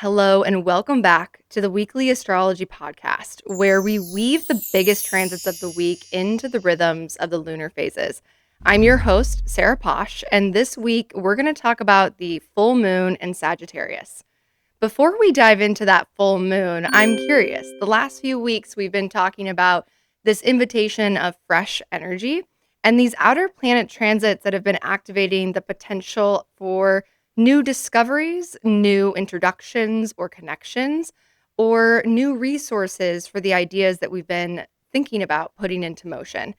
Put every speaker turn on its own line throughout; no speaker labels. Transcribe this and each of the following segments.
Hello, and welcome back to the weekly astrology podcast, where we weave the biggest transits of the week into the rhythms of the lunar phases. I'm your host, Sarah Paasch, and this week we're going to talk about the full moon in Sagittarius. Before we dive into that full moon, I'm curious. The last few weeks we've been talking about this invitation of fresh energy and these outer planet transits that have been activating the potential for new discoveries, new introductions or connections, or new resources for the ideas that we've been thinking about putting into motion.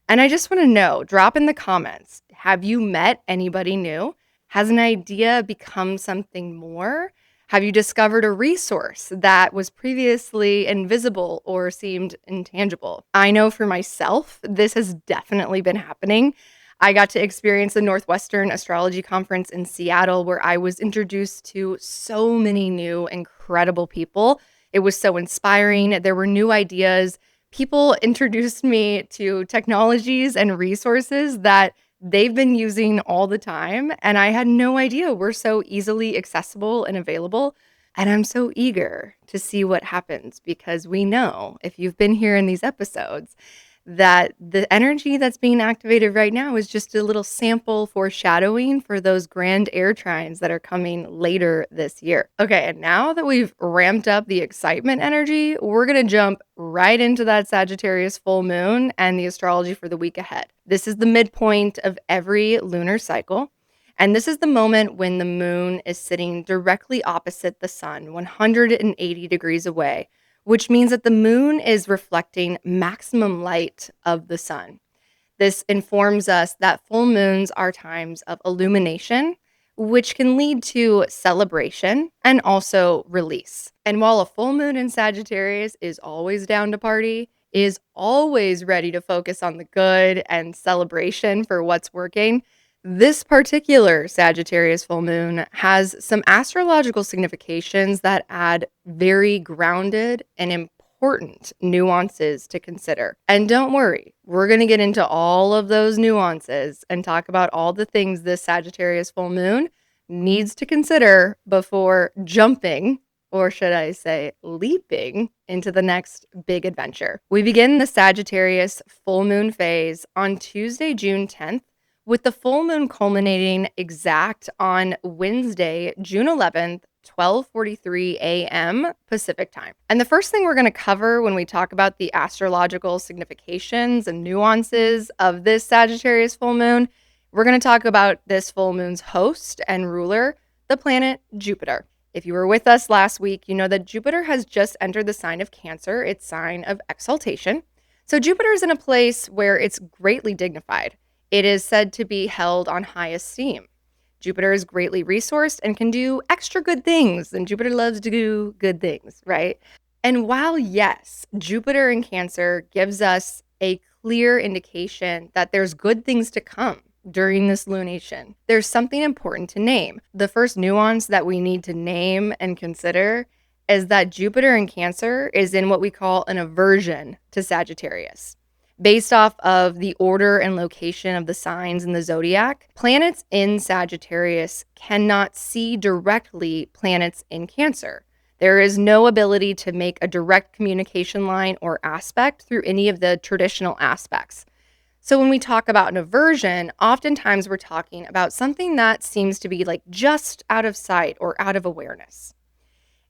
And I just want to know, drop in the comments, have you met anybody new? Has an idea become something more? Have you discovered a resource that was previously invisible or seemed intangible? I know for myself, this has definitely been happening. I got to experience the Northwestern Astrology Conference in Seattle, where I was introduced to so many new, incredible people. It was so inspiring. There were new ideas. People introduced me to technologies and resources that they've been using all the time, and I had no idea were so easily accessible and available. And I'm so eager to see what happens because we know, if you've been here in these episodes, that the energy that's being activated right now is just a little sample foreshadowing for those grand air trines that are coming later this year. Okay, and now that we've ramped up the excitement energy, we're going to jump right into that Sagittarius full moon and the astrology for the week ahead. This is the midpoint of every lunar cycle. And this is the moment when the moon is sitting directly opposite the sun, 180 degrees away, which means that the moon is reflecting maximum light of the sun. This informs us that full moons are times of illumination, which can lead to celebration and also release. And while a full moon in Sagittarius is always down to party, is always ready to focus on the good and celebration for what's working, this particular Sagittarius full moon has some astrological significations that add very grounded and important nuances to consider. And don't worry, we're going to get into all of those nuances and talk about all the things this Sagittarius full moon needs to consider before jumping, or should I say leaping, into the next big adventure. We begin the Sagittarius full moon phase on Tuesday, June 10th, with the full moon culminating exact on Wednesday, June 11th, 12:43 a.m. Pacific time. And the first thing we're going to cover when we talk about the astrological significations and nuances of this Sagittarius full moon, we're going to talk about this full moon's host and ruler, the planet Jupiter. If you were with us last week, you know that Jupiter has just entered the sign of Cancer, its sign of exaltation. So Jupiter is in a place where it's greatly dignified. It is said to be held on high esteem. Jupiter is greatly resourced and can do extra good things, and Jupiter loves to do good things, right? And while, yes, Jupiter in Cancer gives us a clear indication that there's good things to come during this lunation, there's something important to name. The first nuance that we need to name and consider is that Jupiter in Cancer is in what we call an aversion to Sagittarius. Based off of the order and location of the signs in the zodiac, planets in Sagittarius cannot see directly planets in Cancer. There is no ability to make a direct communication line or aspect through any of the traditional aspects. So when we talk about an aversion, oftentimes we're talking about something that seems to be like just out of sight or out of awareness.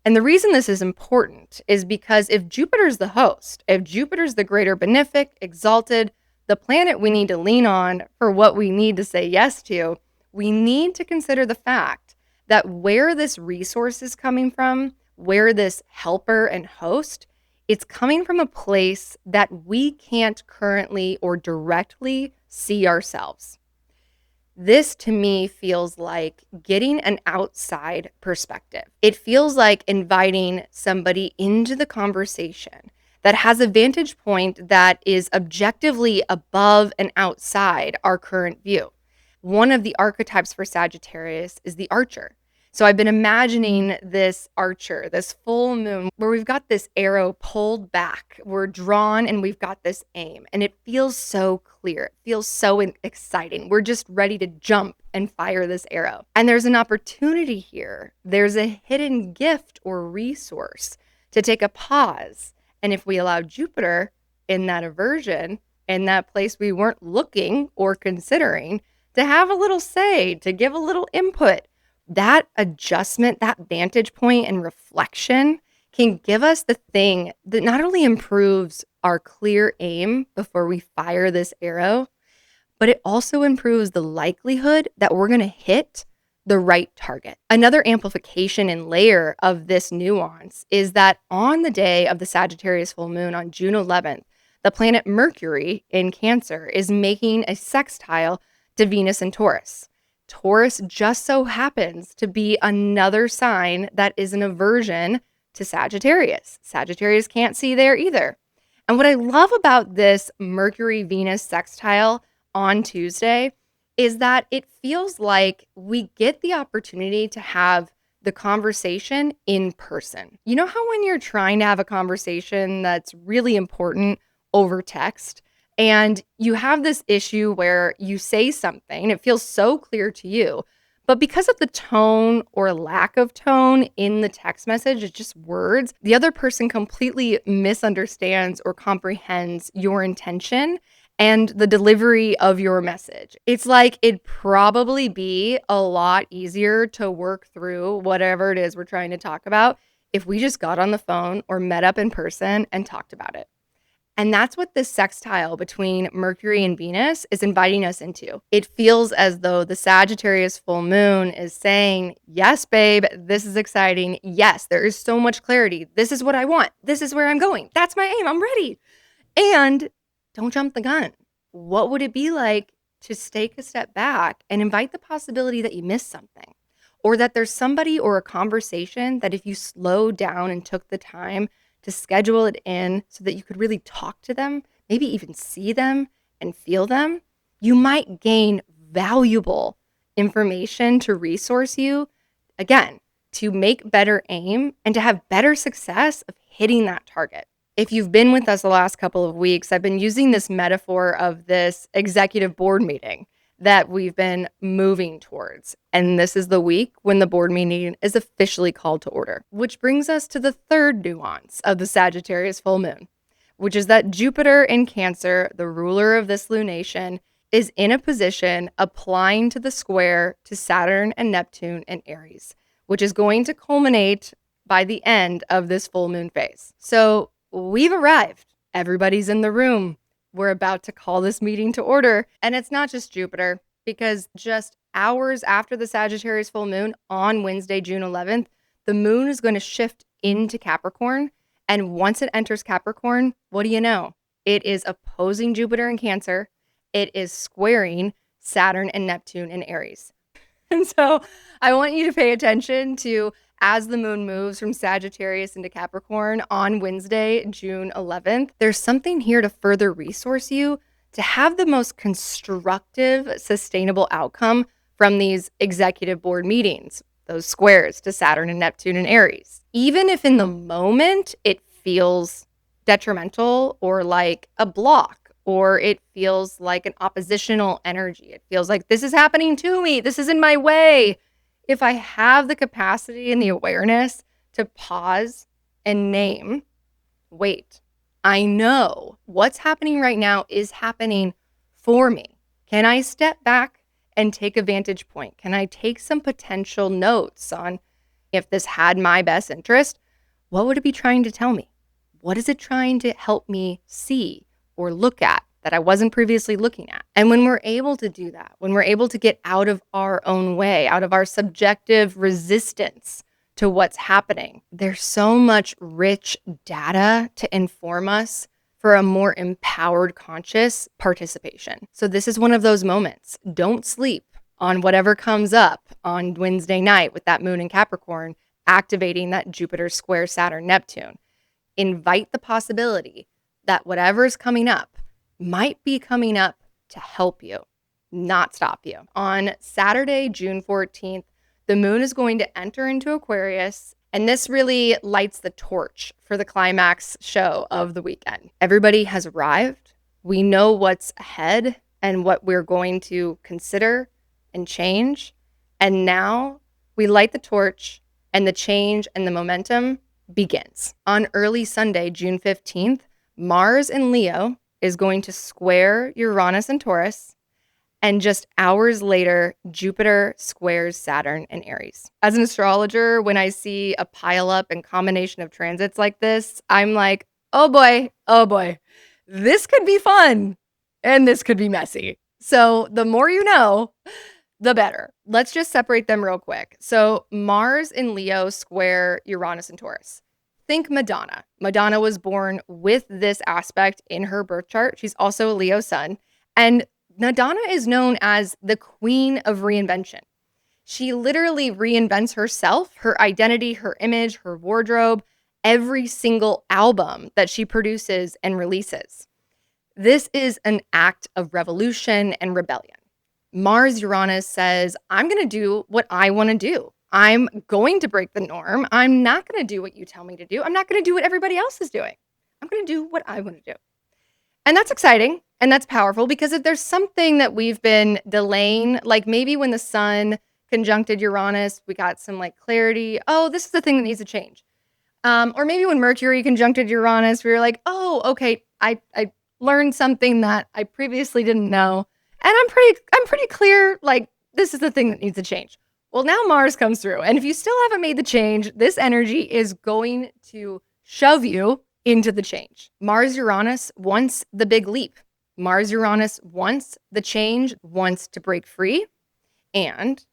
And the reason this is important is because if Jupiter's the host, if Jupiter's the greater benefic, exalted, the planet we need to lean on for what we need to say yes to, we need to consider the fact that where this resource is coming from, where this helper and host, it's coming from a place that we can't currently or directly see ourselves. This to me feels like getting an outside perspective. It feels like inviting somebody into the conversation that has a vantage point that is objectively above and outside our current view. One of the archetypes for Sagittarius is the archer. So I've been imagining this archer, this full moon, where we've got this arrow pulled back. We're drawn and we've got this aim. And it feels so clear. It feels so exciting. We're just ready to jump and fire this arrow. And there's an opportunity here. There's a hidden gift or resource to take a pause. And if we allow Jupiter in that aversion, in that place we weren't looking or considering, to have a little say, to give a little input, that adjustment, that vantage point and reflection can give us the thing that not only improves our clear aim before we fire this arrow, but it also improves the likelihood that we're going to hit the right target. Another amplification and layer of this nuance is that on the day of the Sagittarius full moon on June 11th, the planet Mercury in Cancer is making a sextile to Venus and Taurus. Taurus just so happens to be another sign that is an aversion to Sagittarius. Sagittarius can't see there either. And what I love about this Mercury-Venus sextile on Tuesday is that it feels like we get the opportunity to have the conversation in person. You know how when you're trying to have a conversation that's really important over text, and you have this issue where you say something, it feels so clear to you, but because of the tone or lack of tone in the text message, it's just words, the other person completely misunderstands or comprehends your intention and the delivery of your message. It's like it'd probably be a lot easier to work through whatever it is we're trying to talk about if we just got on the phone or met up in person and talked about it. And that's what this sextile between Mercury and Venus is inviting us into. It feels as though the Sagittarius full moon is saying, yes, babe, this is exciting. Yes, there is so much clarity. This is what I want. This is where I'm going. That's my aim. I'm ready. And don't jump the gun. What would it be like to take a step back and invite the possibility that you missed something? Or that there's somebody or a conversation that if you slowed down and took the time to schedule it in so that you could really talk to them, maybe even see them and feel them, you might gain valuable information to resource you, again, to make better aim and to have better success of hitting that target. If you've been with us the last couple of weeks, I've been using this metaphor of this executive board meeting that we've been moving towards. And this is the week when the board meeting is officially called to order, which brings us to the third nuance of the Sagittarius full moon, which is that Jupiter in Cancer, the ruler of this lunation, is in a position applying to the square to Saturn and Neptune in Aries, which is going to culminate by the end of this full moon phase. So we've arrived. Everybody's in the room. We're about to call this meeting to order. And it's not just Jupiter, because just hours after the Sagittarius full moon on Wednesday, June 11th, the moon is going to shift into Capricorn. And once it enters Capricorn, what do you know? It is opposing Jupiter in Cancer. It is squaring Saturn and Neptune in Aries. And so I want you to pay attention to as the moon moves from Sagittarius into Capricorn on Wednesday, June 11th, there's something here to further resource you to have the most constructive, sustainable outcome from these executive board meetings, those squares to Saturn and Neptune and Aries. Even if in the moment it feels detrimental or like a block, or it feels like an oppositional energy. It feels like this is happening to me. This is in my way. If I have the capacity and the awareness to pause and name, wait, I know what's happening right now is happening for me. Can I step back and take a vantage point? Can I take some potential notes on if this had my best interest? What would it be trying to tell me? What is it trying to help me see or look at that I wasn't previously looking at? And when we're able to do that, when we're able to get out of our own way, out of our subjective resistance to what's happening, there's so much rich data to inform us for a more empowered, conscious participation. So this is one of those moments. Don't sleep on whatever comes up on Wednesday night with that moon in Capricorn, activating that Jupiter square Saturn Neptune. Invite the possibility that whatever's coming up might be coming up to help you, not stop you. On Saturday, June 14th, the moon is going to enter into Aquarius, and this really lights the torch for the climax show of the weekend. Everybody has arrived. We know what's ahead and what we're going to consider and change. And now we light the torch, and the change and the momentum begins. On early Sunday, June 15th, Mars in Leo is going to square Uranus and Taurus. And just hours later, Jupiter squares Saturn in Aries. As an astrologer, when I see a pileup and combination of transits like this, I'm like, oh boy, this could be fun and this could be messy. So the more you know, the better. Let's just separate them real quick. So Mars in Leo square Uranus and Taurus. Think Madonna. Madonna was born with this aspect in her birth chart. She's also a Leo sun. And Madonna is known as the queen of reinvention. She literally reinvents herself, her identity, her image, her wardrobe, every single album that she produces and releases. This is an act of revolution and rebellion. Mars Uranus says, I'm going to do what I want to do. I'm going to break the norm. I'm not going to do what you tell me to do. I'm not going to do what everybody else is doing. I'm going to do what I want to do. And that's exciting and that's powerful, because if there's something that we've been delaying, like maybe when the sun conjuncted Uranus, we got some like clarity. Oh, this is the thing that needs to change. Or maybe when Mercury conjuncted Uranus, we were like, oh, okay, I learned something that I previously didn't know. And I'm pretty clear, like, this is the thing that needs to change. Well, now Mars comes through. And if you still haven't made the change, this energy is going to shove you into the change. Mars-Uranus wants the big leap. Mars-Uranus wants the change, wants to break free. And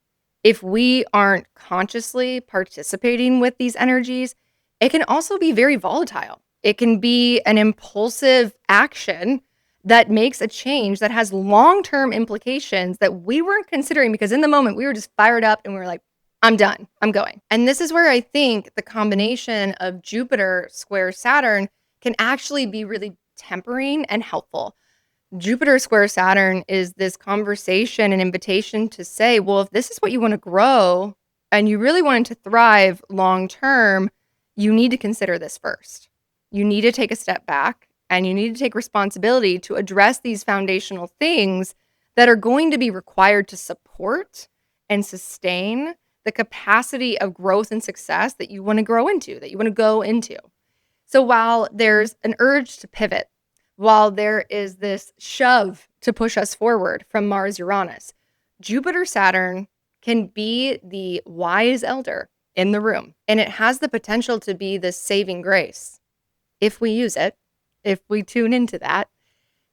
if we aren't consciously participating with these energies, it can also be very volatile. It can be an impulsive action that makes a change that has long-term implications that we weren't considering, because in the moment we were just fired up and we were like, I'm done, I'm going. And this is where I think the combination of Jupiter square Saturn can actually be really tempering and helpful. Jupiter square Saturn is this conversation and invitation to say, well, if this is what you want to grow and you really want it to thrive long-term, you need to consider this first. You need to take a step back. And you need to take responsibility to address these foundational things that are going to be required to support and sustain the capacity of growth and success that you want to grow into, that you want to go into. So while there's an urge to pivot, while there is this shove to push us forward from Mars-Uranus, Jupiter-Saturn can be the wise elder in the room. And it has the potential to be the saving grace if we use it. If we tune into that,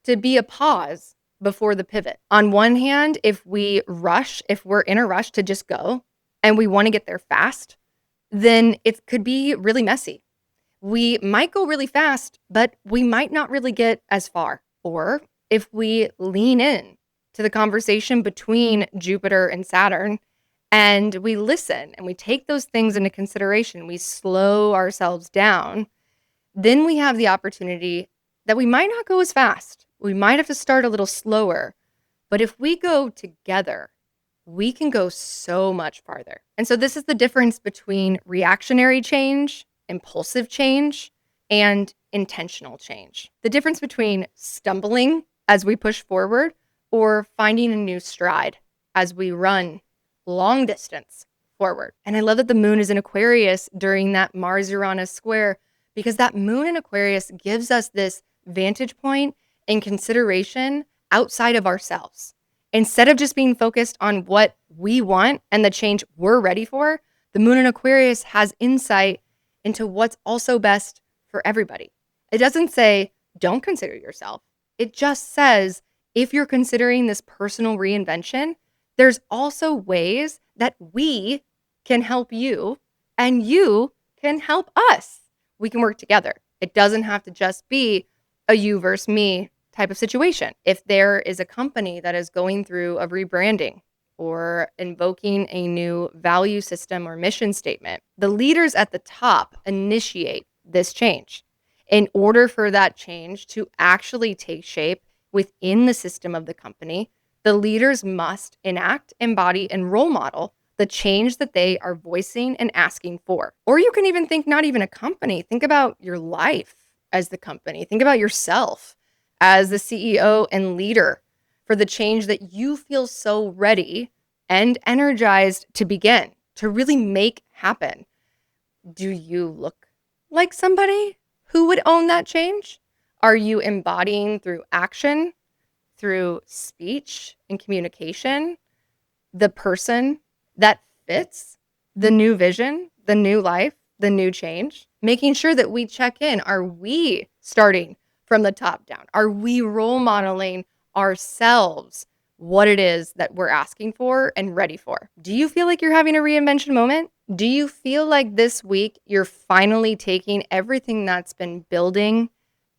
to be a pause before the pivot. On one hand, if we're in a rush to just go and we want to get there fast, then it could be really messy. We might go really fast, but we might not really get as far. Or if we lean in to the conversation between Jupiter and Saturn and we listen and we take those things into consideration, we slow ourselves down, then we have the opportunity that we might not go as fast. We might have to start a little slower. But if we go together, we can go so much farther. And so this is the difference between reactionary change, impulsive change, and intentional change. The difference between stumbling as we push forward or finding a new stride as we run long distance forward. And I love that the moon is in Aquarius during that Mars-Uranus square, because that moon in Aquarius gives us this vantage point and consideration outside of ourselves. Instead of just being focused on what we want and the change we're ready for, the moon in Aquarius has insight into what's also best for everybody. It doesn't say, don't consider yourself. It just says, if you're considering this personal reinvention, there's also ways that we can help you and you can help us. We can work together. It doesn't have to just be a you versus me type of situation. If there is a company that is going through a rebranding or invoking a new value system or mission statement, the leaders at the top initiate this change. In order for that change to actually take shape within the system of the company, the leaders must enact, embody, and role model the change that they are voicing and asking for. Or you can even think not even a company. Think about your life as the company. Think about yourself as the CEO and leader for the change that you feel so ready and energized to begin, to really make happen. Do you look like somebody who would own that change? Are you embodying through action, through speech and communication, the person that fits the new vision, the new life, the new change? Making sure that we check in. Are we starting from the top down? Are we role modeling ourselves what it is that we're asking for and ready for? Do you feel like you're having a reinvention moment? Do you feel like this week you're finally taking everything that's been building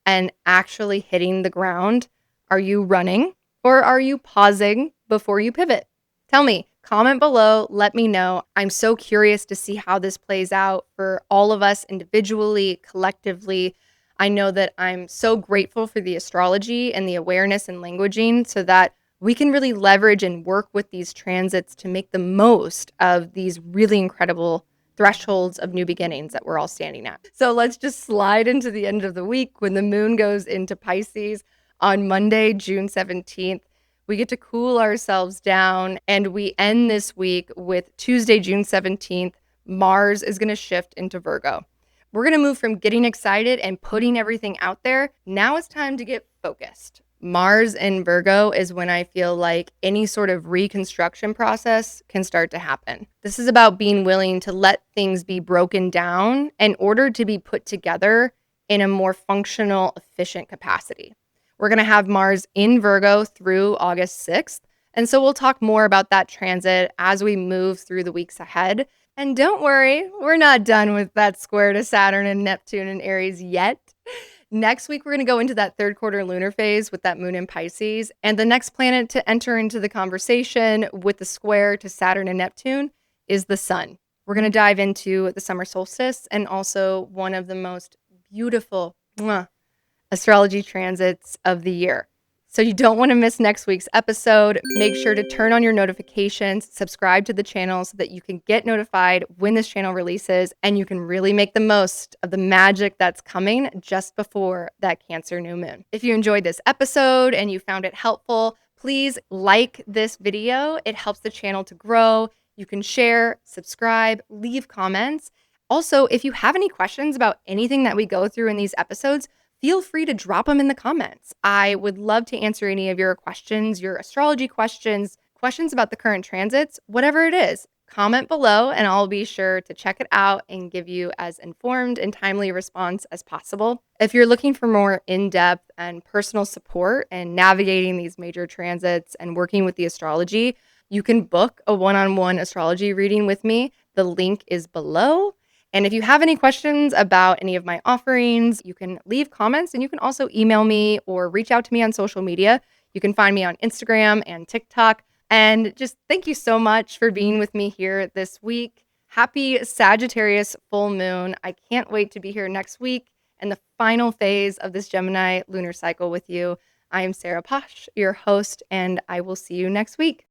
and actually hitting the ground? Are you running or are you pausing before you pivot? Tell me, comment below, let me know. I'm so curious to see how this plays out for all of us individually, collectively. I know that I'm so grateful for the astrology and the awareness and languaging so that we can really leverage and work with these transits to make the most of these really incredible thresholds of new beginnings that we're all standing at. So let's just slide into the end of the week when the moon goes into Pisces on Monday, June 17th. We get to cool ourselves down, and we end this week with Tuesday, June 17th. Mars is going to shift into Virgo. We're going to move from getting excited and putting everything out there. Now it's time to get focused. Mars in Virgo is when I feel like any sort of reconstruction process can start to happen. This is about being willing to let things be broken down in order to be put together in a more functional, efficient capacity. We're going to have Mars in Virgo through August 6th. And so we'll talk more about that transit as we move through the weeks ahead. And don't worry, we're not done with that square to Saturn and Neptune and Aries yet. Next week, we're going to go into that third quarter lunar phase with that moon in Pisces. And the next planet to enter into the conversation with the square to Saturn and Neptune is the sun. We're going to dive into the summer solstice and also one of the most beautiful astrology transits of the year. So you don't want to miss next week's episode. Make sure to turn on your notifications, subscribe to the channel so that you can get notified when this channel releases and you can really make the most of the magic that's coming just before that Cancer new moon. If you enjoyed this episode and you found it helpful, please like this video. It helps the channel to grow. You can share, subscribe, leave comments. Also, if you have any questions about anything that we go through in these episodes, feel free to drop them in the comments. I would love to answer any of your questions, your astrology questions, questions about the current transits, whatever it is. Comment below and I'll be sure to check it out and give you as informed and timely response as possible. If you're looking for more in-depth and personal support and navigating these major transits and working with the astrology, you can book a one-on-one astrology reading with me. The link is below. And if you have any questions about any of my offerings, you can leave comments and you can also email me or reach out to me on social media. You can find me on Instagram and TikTok. And just thank you so much for being with me here this week. Happy Sagittarius full moon. I can't wait to be here next week and the final phase of this Gemini lunar cycle with you. I am Sarah Paasch, your host, and I will see you next week.